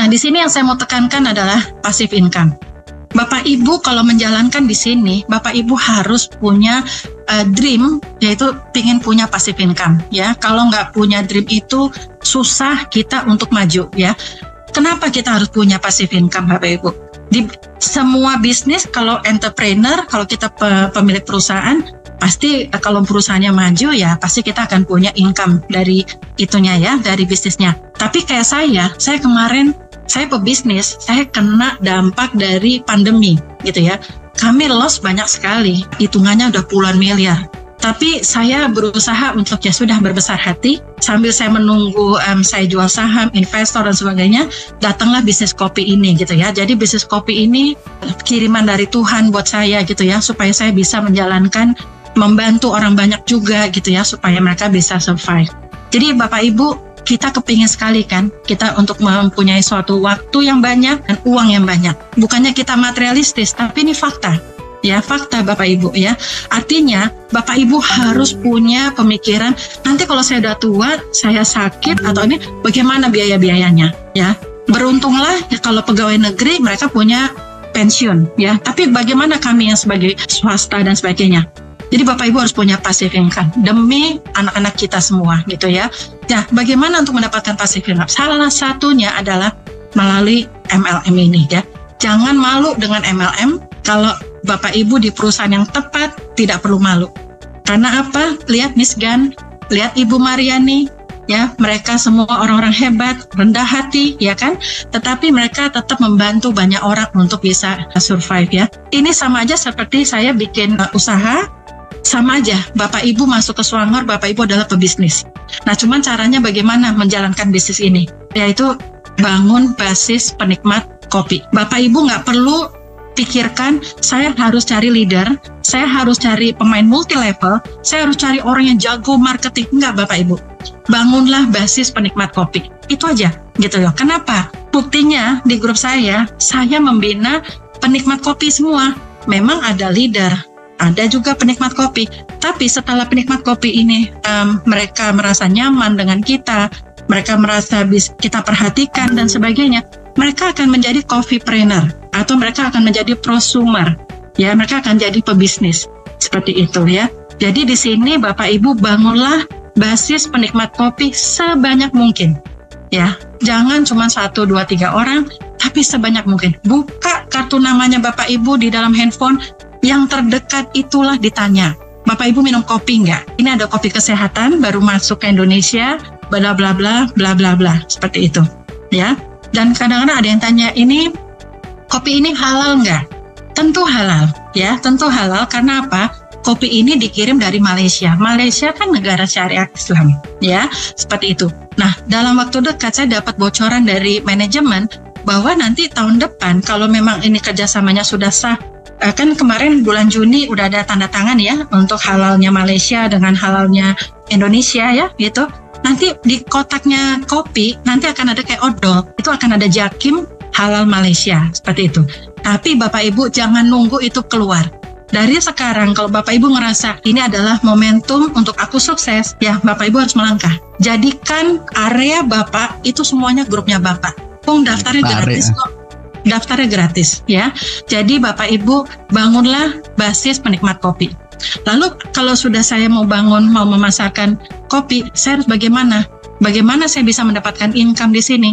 di sini yang saya mau tekankan adalah passive income. Bapak Ibu kalau menjalankan di sini, Bapak Ibu harus punya dream, yaitu ingin punya passive income. Ya, kalau nggak punya dream itu susah kita untuk maju. Ya, kenapa kita harus punya passive income, Bapak Ibu? Di semua bisnis, kalau entrepreneur, kalau kita pemilik perusahaan, pasti kalau perusahaannya maju ya pasti kita akan punya income dari itunya ya, dari bisnisnya. Tapi kayak saya kemarin saya pebisnis, saya kena dampak dari pandemi gitu ya. Kami loss banyak sekali, hitungannya udah puluhan miliar. Tapi saya berusaha untuk ya sudah berbesar hati, sambil saya menunggu saya jual saham, investor dan sebagainya, datanglah bisnis kopi ini gitu ya. Jadi bisnis kopi ini kiriman dari Tuhan buat saya gitu ya, supaya saya bisa menjalankan, membantu orang banyak juga gitu ya, supaya mereka bisa survive. Jadi Bapak Ibu, kita kepingin sekali kan, kita untuk mempunyai suatu waktu yang banyak dan uang yang banyak. Bukannya kita materialistis, tapi ini fakta. Ya, fakta Bapak Ibu ya. Artinya Bapak Ibu harus punya pemikiran, nanti kalau saya udah tua, saya sakit atau ini, bagaimana biaya-biayanya ya. Beruntunglah ya kalau pegawai negeri mereka punya pensiun ya. Tapi bagaimana kami yang sebagai swasta dan sebagainya. Jadi Bapak Ibu harus punya passive income demi anak-anak kita semua gitu ya. Nah, bagaimana untuk mendapatkan passive income? Salah satunya adalah melalui MLM ini ya. Jangan malu dengan MLM. Kalau Bapak Ibu di perusahaan yang tepat, tidak perlu malu. Karena apa? Lihat Miss Gan, lihat Ibu Mariani, ya, mereka semua orang-orang hebat, rendah hati, ya kan? Tetapi mereka tetap membantu banyak orang untuk bisa survive ya. Ini sama aja seperti saya bikin usaha, sama aja. Bapak Ibu masuk ke Swangor, Bapak Ibu adalah pebisnis. Nah, cuman caranya bagaimana menjalankan bisnis ini? Yaitu bangun basis penikmat kopi. Bapak Ibu nggak perlu pikirkan, saya harus cari leader, saya harus cari pemain multi level, saya harus cari orang yang jago marketing. Enggak Bapak Ibu, bangunlah basis penikmat kopi. Itu aja gitu loh. Kenapa? Buktinya di grup saya membina penikmat kopi semua. Memang ada leader, ada juga penikmat kopi. Tapi setelah penikmat kopi ini mereka merasa nyaman dengan kita, mereka merasa kita perhatikan dan sebagainya, mereka akan menjadi coffeepreneur atau mereka akan menjadi prosumer. Ya, mereka akan jadi pebisnis. Seperti itu ya. Jadi di sini Bapak Ibu bangunlah basis penikmat kopi sebanyak mungkin. Ya, jangan cuma 1, 2, 3 orang, tapi sebanyak mungkin. Buka kartu namanya Bapak Ibu di dalam handphone, yang terdekat itulah ditanya, Bapak Ibu minum kopi nggak? Ini ada kopi kesehatan baru masuk ke Indonesia, bla bla bla bla bla bla, seperti itu. Ya. Dan kadang-kadang ada yang tanya, ini kopi ini halal nggak? Tentu halal, ya, tentu halal. Karena apa? Kopi ini dikirim dari Malaysia. Malaysia kan negara syariat Islam, ya, seperti itu. Nah, dalam waktu dekat saya dapat bocoran dari manajemen bahwa nanti tahun depan kalau memang ini kerjasamanya sudah sah, kan kemarin bulan Juni udah ada tanda tangan ya untuk halalnya Malaysia dengan halalnya Indonesia ya, gitu. Nanti di kotaknya kopi nanti akan ada kayak odol, itu akan ada Jakim halal Malaysia, seperti itu. Tapi Bapak Ibu jangan nunggu itu keluar. Dari sekarang kalau Bapak Ibu ngerasa ini adalah momentum untuk aku sukses, ya Bapak Ibu harus melangkah. Jadikan area Bapak itu semuanya grupnya Bapak. Daftarnya gratis kok. Daftarnya gratis ya. Jadi Bapak Ibu bangunlah basis penikmat kopi. Lalu kalau sudah saya mau bangun, mau memasarkan kopi, saya harus bagaimana? Bagaimana saya bisa mendapatkan income di sini?